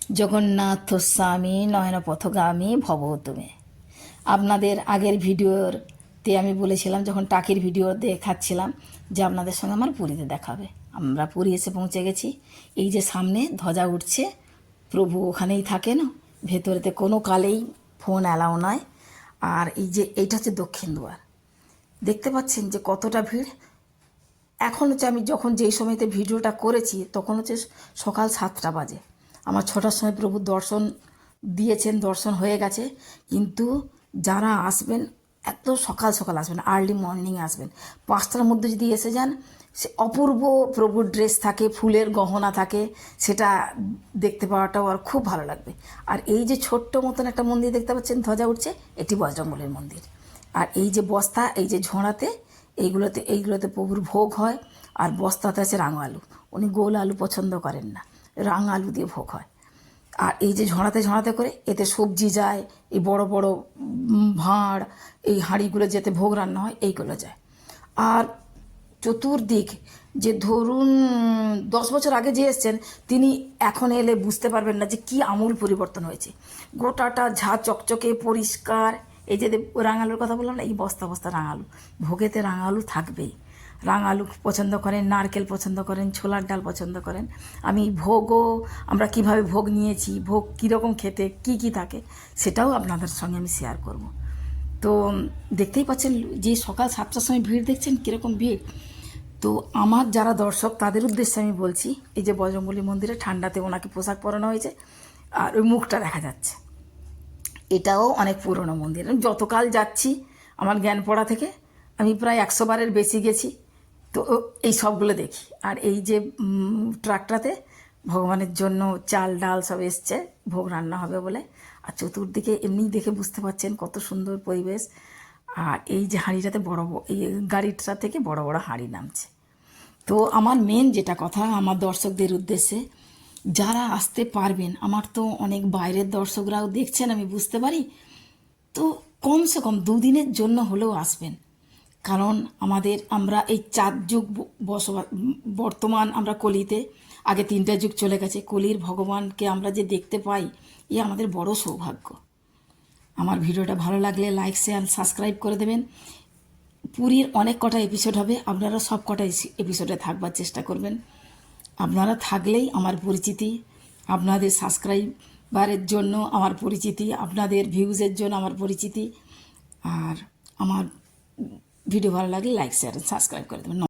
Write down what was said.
জগন্নাথ স্বামী নয়ন পথগামী ভব তুমি। আপনাদের আগের ভিডিওতে আমি বলেছিলাম, যখন টাকির ভিডিও দেখাচ্ছিলাম, যে আপনাদের সঙ্গে আমার পুরীতে দেখাবে। আমরা পুরী এসে পৌঁছে গেছি। এই যে সামনে ধ্বজা উঠছে, প্রভু ওখানেই থাকেন, ভেতরেতে কোনো কালেই ফোন অ্যালাউ নয়। আর এই যে এইটা হচ্ছে দক্ষিণ দুয়ার, দেখতে পাচ্ছেন যে কতটা ভিড়। এখন হচ্ছে আমি যখন যেই সময়তে ভিডিওটা করেছি তখন হচ্ছে সকাল 7টা বাজে। আমার 6টার সময় প্রভুর দর্শন দিয়েছেন, দর্শন হয়ে গেছে। কিন্তু যারা আসবেন এত সকাল সকাল আসবেন, আর্লি মর্নিং আসবেন। 5টার মধ্যে যদি এসে যান, সে অপূর্ব প্রভুর ড্রেস থাকে, ফুলের গহনা থাকে, সেটা দেখতে পাওয়াটাও আর খুব ভালো লাগবে। আর এই যে ছোট্ট মতন একটা মন্দির দেখতে পাচ্ছেন ধ্বজা উঠছে, এটি বজরংবলীর মন্দির। আর এই যে বস্তা, এই যে ঝোড়াতে, এইগুলোতে প্রভুর ভোগ হয়। আর বস্তাতে আছে রাঙা আলু, উনি গোল আলু পছন্দ করেন না, রাঙা আলু দিয়ে ভোগ হয়। আর এই যে ঝরাতে ঝরাতে করে এতে সবজি যায়, এই বড় বড় ভাঁড়, এই হাঁড়িগুলো যেতে ভোগ রান্না হয়, এইগুলো যায়। আর চতুর্দিক, যে ধরুন 10 বছর আগে যে এসছেন, তিনি এখন এলে বুঝতে পারবেন না যে কি আমূল পরিবর্তন হয়েছে। গোটাটা ঝা চকচকে পরিষ্কার। এই যে রাঙালুর কথা বললাম না, এই বস্তা বস্তা রাঙালু, ভোগেতে রাঙালু থাকবেই। রাঙালু পছন্দ করেন, নারকেল পছন্দ করেন, ছোলার ডাল পছন্দ করেন। আমি ভোগও, আমরা কিভাবে ভোগ নিয়েছি, ভোগ কীরকম খেতে, কি কি থাকে, সেটাও আপনাদের সঙ্গে আমি শেয়ার করব। তো দেখতেই পাচ্ছেন যে সকাল 7টার সময় ভিড় দেখছেন কীরকম ভিড়। তো আমার যারা দর্শক তাদের উদ্দেশ্যে আমি বলছি, এই যে বজরংবলী মন্দিরে ঠান্ডাতে ওনাকে পোশাক পরানো হয়েছে, আর ওই মুখটা দেখা যাচ্ছে। এটাও অনেক পুরনো মন্দির। আমি যতকাল যাচ্ছি আমার জ্ঞান পড়া থেকে, আমি প্রায় 100 বারের বেশি গেছি। তো এই সবগুলো দেখি। আর এই যে ট্রাকটাতে ভগবানের জন্য চাল ডাল সব এসছে, ভোগ রান্না হবে বলে। আর চতুর্দিকে এমনি দেখে বুঝতে পারছেন কত সুন্দর পরিবেশ। আর এই যে হাঁড়িটাতে এই গাড়িটা থেকে বড় বড় হাঁড়ি নামছে। তো আমার মেন যেটা কথা আমার দর্শকদের উদ্দেশ্যে, যারা আসতে পারবেন, আমার তো অনেক বাইরের দর্শকরাও দেখছেন, আমি বুঝতে পারি, তো কমসে কম 2 দিনের জন্য হলেও আসবেন। কারণ আমরা এই 4 যুগ বসবাস, বর্তমান আমরা কলিতে, আগে 3টা যুগ চলে গেছে, কলির ভগবানকে আমরা যে দেখতে পাই, এ আমাদের বড় সৌভাগ্য। আমার ভিডিওটা ভালো লাগলে লাইক শেয়ার সাবস্ক্রাইব করে দেবেন। পুরীর অনেক কটা এপিসোড হবে, আপনারা সব কটা এপিসোডে থাকবার চেষ্টা করবেন। আপনারা থাকলেই আমার পরিচিতি, আপনাদের সাবস্ক্রাইবারের জন্য আমার পরিচিতি, আপনাদের ভিউজের জন্য আমার পরিচিতি। আর আমার ভিডিও ভালো লাগলে লাইক শেয়ার সাবস্ক্রাইব করে দেবেন।